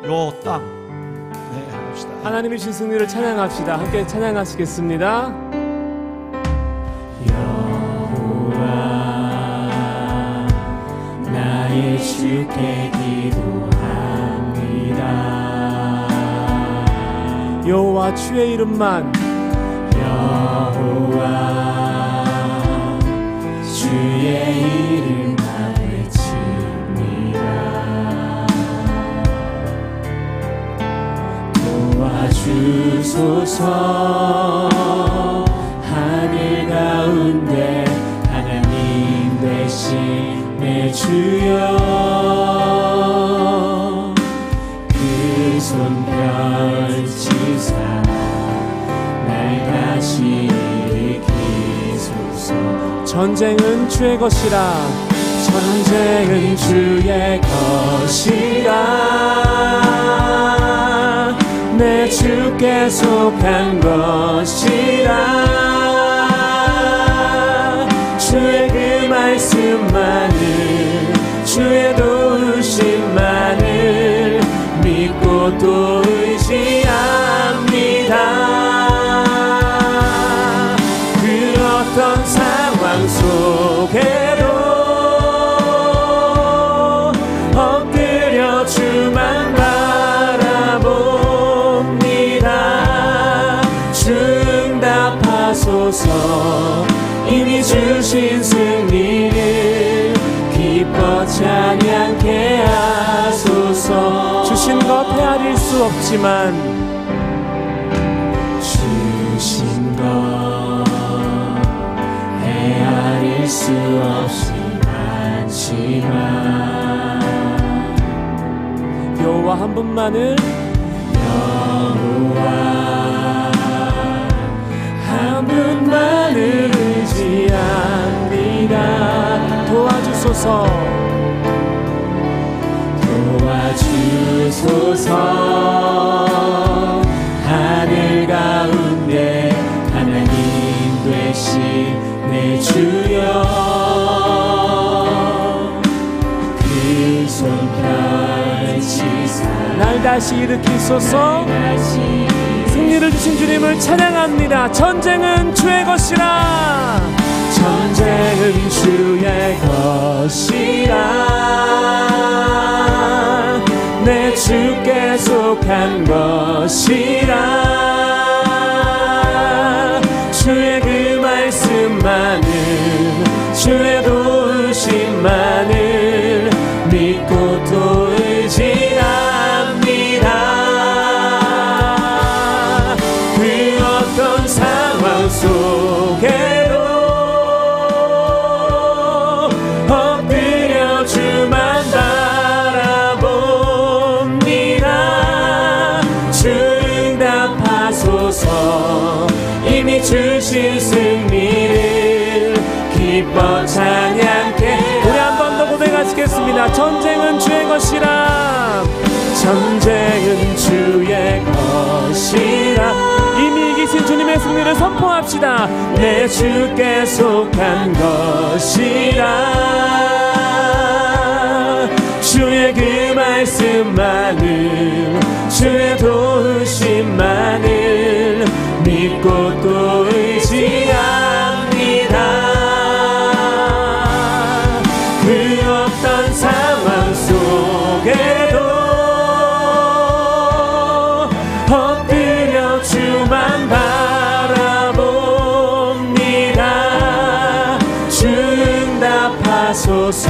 요 땅 합시다. 하나님의 주신 승리를 찬양합시다. 함께 찬양하시겠습니다. 여호와 나의 주께 기도합니다. 여호와 주의 이름만 여호와 주의 이름만 외칩니다. 도와주소서. 하늘 가운데 하나님 되신 내 주여. 그 손 펼치사 날 다시 일으키소서. 전쟁은 주의 것이라. 전쟁은 주의 것이라. 내 주께 속한 것이라. 주의 그 말씀만을 주의 도우심만을 믿고 또 의지합니다. 그 어떤 상황 속에도 엎드려 주만 바라봅니다. 응답하소서. 이미 주신 승리를 기뻐 찬양케 하소서. 주신 것 헤아릴 수 없지만 주신 것 헤아릴 수 없이 많지만 여호와 한 분만을 여호와 한 분만을 의지합니다. 도와주소서. 도와주소서. 하늘 가운데 하나님 되신 내 주여. 그 손 펼치사 날 다시 일으키소서. 승리를 주신 주님을 찬양합니다. 전쟁은 주의 것이라. 전쟁은 주의 것이라. 내 주께 속한 것이라. 주의 그 말씀 주의 도우심만을 믿고 또 의지합니다. 그 어떤 상황 속에도 엎드려 주만 바라봅니다. 주 응답하소서. 이미 주신 승리를 기뻐 찬양해. 우리 한 번 더 고백하시겠습니다. 전쟁은 주의 것이라. 전쟁은 주의 것이라. 이미 이기신 주님의 승리를 선포합시다. 내 주께 속한 것이라. 주의 그 말씀만을, 주의 도우심만을 믿고 또 의지합니다. 그 어떤 상황 속에도 엎드려 주만 바라봅니다. 주 응답하소서.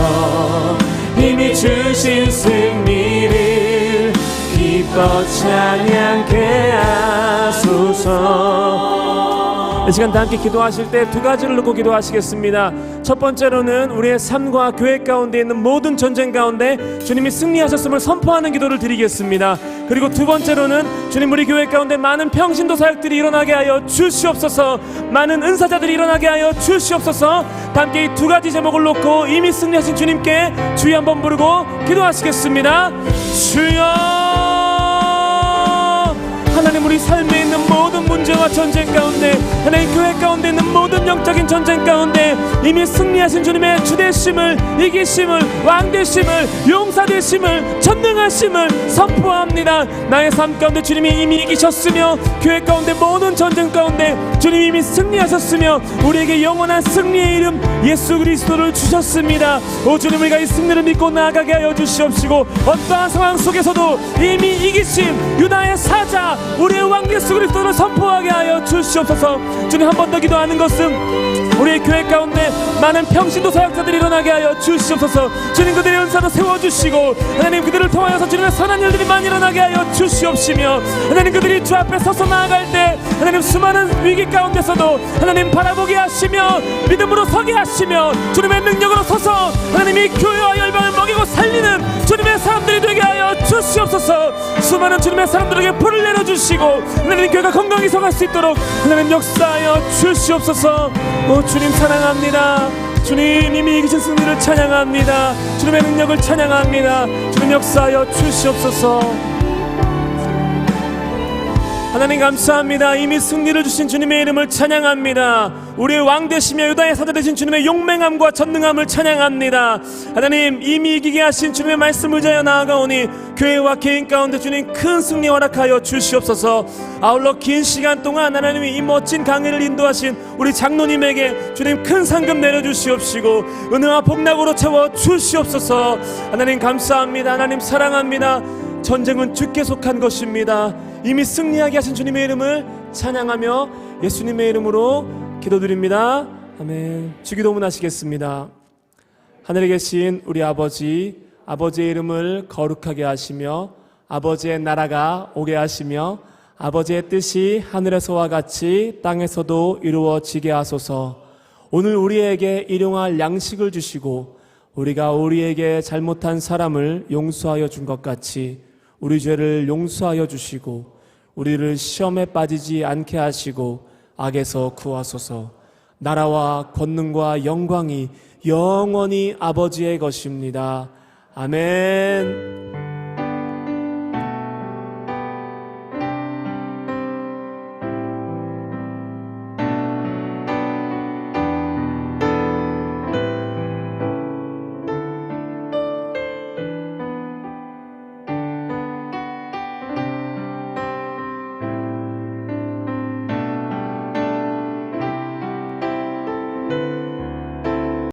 이미 주신 승리를 기뻐 찬양케 하소서. 이 시간 다 함께 기도하실 때 두 가지를 놓고 기도하시겠습니다. 첫 번째로는 우리의 삶과 교회 가운데 있는 모든 전쟁 가운데 주님이 승리하셨음을 선포하는 기도를 드리겠습니다. 그리고 두 번째로는 주님, 우리 교회 가운데 많은 평신도 사역들이 일어나게 하여 주시옵소서. 많은 은사자들이 일어나게 하여 주시옵소서. 다 함께 이 두 가지 제목을 놓고 이미 승리하신 주님께 주여 한번 부르고 기도하시겠습니다. 주여, 하나님, 우리 삶에 있는 모든 문제와 전쟁 가운데, 하나님 교회 가운데 있는 모든 영적인 전쟁 가운데 이미 승리하신 주님의 주되심을, 이기심을, 왕되심을, 용사되심을, 전능하심을 선포합니다. 나의 삶 가운데 주님이 이미 이기셨으며, 교회 가운데 모든 전쟁 가운데 주님이 이미 승리하셨으며, 우리에게 영원한 승리의 이름 예수 그리스도를 주셨습니다. 오 주님, 우리가 이 승리를 믿고 나아가게 하여 주시옵시고, 어떠한 상황 속에서도 이미 이기신 유다의 사자, 우리의 왕 예수 그리스도를 선포하게 하여 주시옵소서. 주님, 한 번 더 기도하는 것은 우리의 교회 가운데 많은 평신도 사역자들이 일어나게 하여 주시옵소서. 주님, 그들의 은사도 세워주시고, 하나님 그들을 통하여서 주님의 선한 일들이 많이 일어나게 하여 주시옵시며, 하나님 그들이 주 앞에 서서 나아갈 때 하나님 수많은 위기 가운데서도 하나님 바라보게 하시며 믿음으로 서게 하시며 주님의 능력으로 서서 하나님이 교회와 열방을 먹이고 살리는 주님의 사람들이 되게 하여 주시옵소서. 수많은 주님의 사람들에게 불을 내려주시고 하나님 교회가 건강히 서갈 수 있도록 하나님 역사하여 주시옵소서. 오 주님, 사랑합니다. 주님, 이미 이기신 승리를 찬양합니다. 주님의 능력을 찬양합니다. 주님, 역사하여 주시옵소서. 하나님 감사합니다. 이미 승리를 주신 주님의 이름을 찬양합니다. 우리의 왕 되시며 유다의 사자 되신 주님의 용맹함과 전능함을 찬양합니다. 하나님, 이미 이기게 하신 주님의 말씀을 의지하여 나아가오니 교회와 개인 가운데 주님 큰 승리 허락하여 주시옵소서. 아울러 긴 시간 동안 하나님이 이 멋진 강의를 인도하신 우리 장로님에게 주님 큰 상금 내려주시옵시고 은혜와 복락으로 채워 주시옵소서. 하나님 감사합니다. 하나님 사랑합니다. 전쟁은 주께 속한 것입니다. 이미 승리하게 하신 주님의 이름을 찬양하며 예수님의 이름으로 기도드립니다. 아멘. 주기도문 하시겠습니다. 하늘에 계신 우리 아버지, 아버지의 이름을 거룩하게 하시며 아버지의 나라가 오게 하시며 아버지의 뜻이 하늘에서와 같이 땅에서도 이루어지게 하소서. 오늘 우리에게 일용할 양식을 주시고 우리가 우리에게 잘못한 사람을 용서하여 준 것 같이 우리 죄를 용서하여 주시고 우리를 시험에 빠지지 않게 하시고 악에서 구하소서. 나라와 권능과 영광이 영원히 아버지의 것입니다. 아멘.